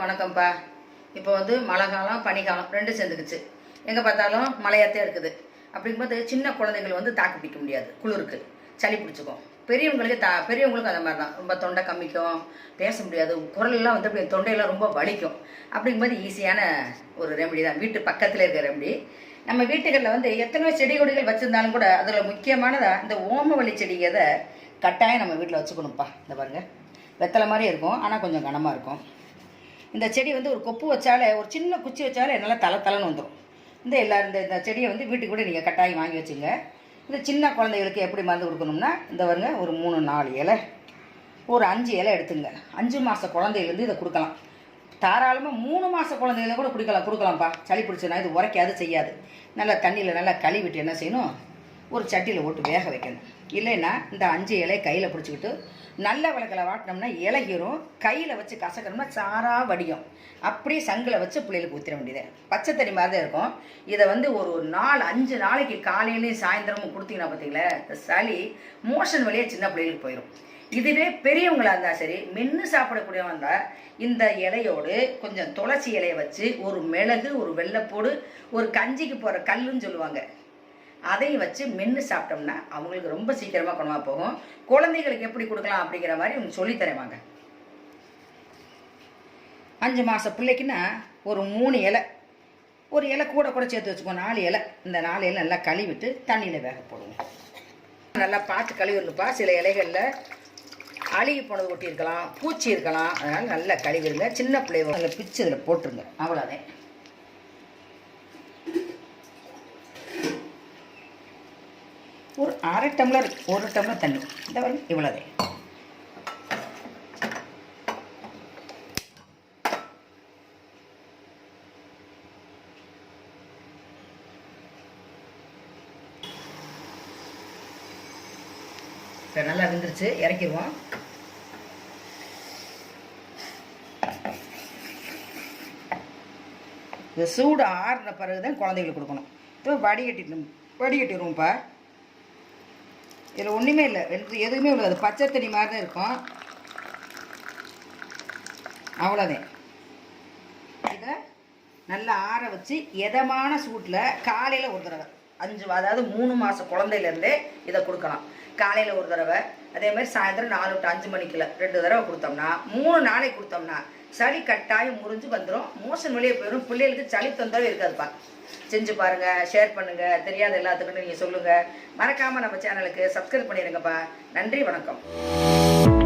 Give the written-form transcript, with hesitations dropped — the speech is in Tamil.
வணக்கம்ப்பா. இப்போ வந்து மழை காலம் பனிக்காலம் ரெண்டும் சேர்ந்துக்குச்சு. எங்கே பார்த்தாலும் மழையாத்தே இருக்குது. அப்படிங்கும்போது சின்ன குழந்தைகள் வந்து தாக்கு பிடிக்க முடியாது, குளிருக்கு சளி பிடிச்சிக்கும். பெரியவங்களுக்கு அந்த மாதிரி தான், ரொம்ப தொண்டை கம்மிக்கும், பேச முடியாது, குரல்லாம் வந்து அப்படி தொண்டையெல்லாம் ரொம்ப வலிக்கும். அப்படிங்கும்போது ஈஸியான ஒரு ரெமடி தான், வீட்டு பக்கத்தில் இருக்கிற ரெமடி. நம்ம வீட்டுகளில் வந்து எத்தனையோ செடி கொடிகள் வச்சுருந்தாலும் கூட அதில் முக்கியமானதாக இந்த ஓமவல்லி செடியை கட்டாயம் நம்ம வீட்டில் வச்சுக்கணும்ப்பா. இந்த பாருங்கள், வெத்தலை மாதிரி இருக்கும், ஆனால் கொஞ்சம் கனமாக இருக்கும். இந்த செடி வந்து ஒரு கொப்பு வச்சாலே, ஒரு சின்ன குச்சி வச்சாலே நல்லா தலைன்னு வந்துடும். இந்த செடியை வந்து வீட்டுக்கு கூட நீங்கள் கட்டாயம் வாங்கி வச்சுங்க. இந்த சின்ன குழந்தைகளுக்கு எப்படி மருந்து கொடுக்கணும்னா, இந்த வருங்க ஒரு 3-4 இலை, ஒரு 5 இலை எடுத்துங்க. 5 மாத குழந்தையிலேருந்து இதை கொடுக்கலாம். தாராளமாக 3 மாத குழந்தையில கூட கொடுக்கலாம்ப்பா. சளி பிடிச்சதுனா இது உரைக்காது, செய்யாது. நல்லா தண்ணியில் நல்லா கழுவிட்டு என்ன செய்யணும், ஒரு சட்டியில் போட்டு வேக வைக்கணும். இல்லைன்னா இந்த 5 இலையை கையில் பிடிச்சிக்கிட்டு நல்ல விளக்கில் வாட்டினோம்னா இலகிரும். கையில் வச்சு கசக்கணும்னா சாராக வடியும். அப்படியே சங்கில் வச்சு பிள்ளைகளுக்கு ஊற்றிட வேண்டியது. பச்சை தண்ணி மாதிரி தான் இருக்கும். இதை வந்து ஒரு 4-5 நாளைக்கு காலையிலையும் சாயந்தரமும் கொடுத்தீங்கன்னா பார்த்தீங்களா, இந்த சளி மோஷன் வழியாக சின்ன பிள்ளைகளுக்கு போயிடும். இதுவே பெரியவங்களாக இருந்தால் சரி, மென்று சாப்பிடக்கூடியவங்க இருந்தால் இந்த இலையோடு கொஞ்சம் துளசி இலையை வச்சு, ஒரு மிளகு, ஒரு வெள்ளைப்பூடு, ஒரு கஞ்சிக்கு போகிற கல்லுன்னு சொல்லுவாங்க, அதையும் வச்சு மென்று சாப்பிட்டோம்னா அவங்களுக்கு ரொம்ப சீக்கிரமாக குணமாக போகும். குழந்தைகளுக்கு எப்படி கொடுக்கலாம் அப்படிங்கிற மாதிரி உங்களுக்கு சொல்லித்தரேன் வாங்க. 5 மாத பிள்ளைக்குன்னா ஒரு 3 இலை, ஒரு இலை கூட சேர்த்து வச்சுக்கோ, 4 இலை. இந்த 4 இலை நல்லா கழுவிட்டு தண்ணியில் வேக போடுவோம். நல்லா பார்த்து கழுவிருந்துப்பா. சில இலைகளில் அழுகி போனது ஒட்டி இருக்கலாம், பூச்சி இருக்கலாம், அதனால் நல்லா கழுவிருங்க. சின்ன பிள்ளைங்க அதில் பிச்சு இதில் போட்டுருங்க, அவ்வளோதான். ஒரு 1/2 டம்ளர், 1 டம்ளர் தண்ணி, இந்த வரை இவ்வளோதே. இப்போ நல்லா வெந்துருச்சு, இறக்கிடுவோம். இந்த சூடு ஆறுன பிறகு தான் குழந்தைகளுக்கு கொடுக்கணும். இப்போ வடிகட்டிடுவோம்ப்பா. இதில் ஒன்றுமே இல்லை, எதுவுமே இல்லை, அது பச்சை தண்ணி மாதிரி தான் இருக்கும், அவ்வளோதான். இதை நல்லா ஆற வச்சு எதமான சூட்டில் காலையில் ஒரு தடவை, அதாவது 3 மாத குழந்தையிலேருந்தே இதை கொடுக்கலாம். காலையில் ஒரு தடவை, அதே மாதிரி சாயந்தரம் 4 to 5 மணிக்குள்ள 2 தடவை கொடுத்தோம்னா, 3 நாளைக்கு கொடுத்தோம்னா சளி கட்டாயம் முறிஞ்சு வந்துடும். மோஷன் வெளியே போயிடும். பிள்ளைகளுக்கு சளி தொந்தரவே இருக்காதுப்பா. செஞ்சு பாருங்கள், ஷேர் பண்ணுங்கள், தெரியாத எல்லாத்துக்கும் நீங்கள் சொல்லுங்கள். மறக்காமல் நம்ம சேனலுக்கு சப்ஸ்கிரைப் பண்ணிடுங்கப்பா. நன்றி, வணக்கம்.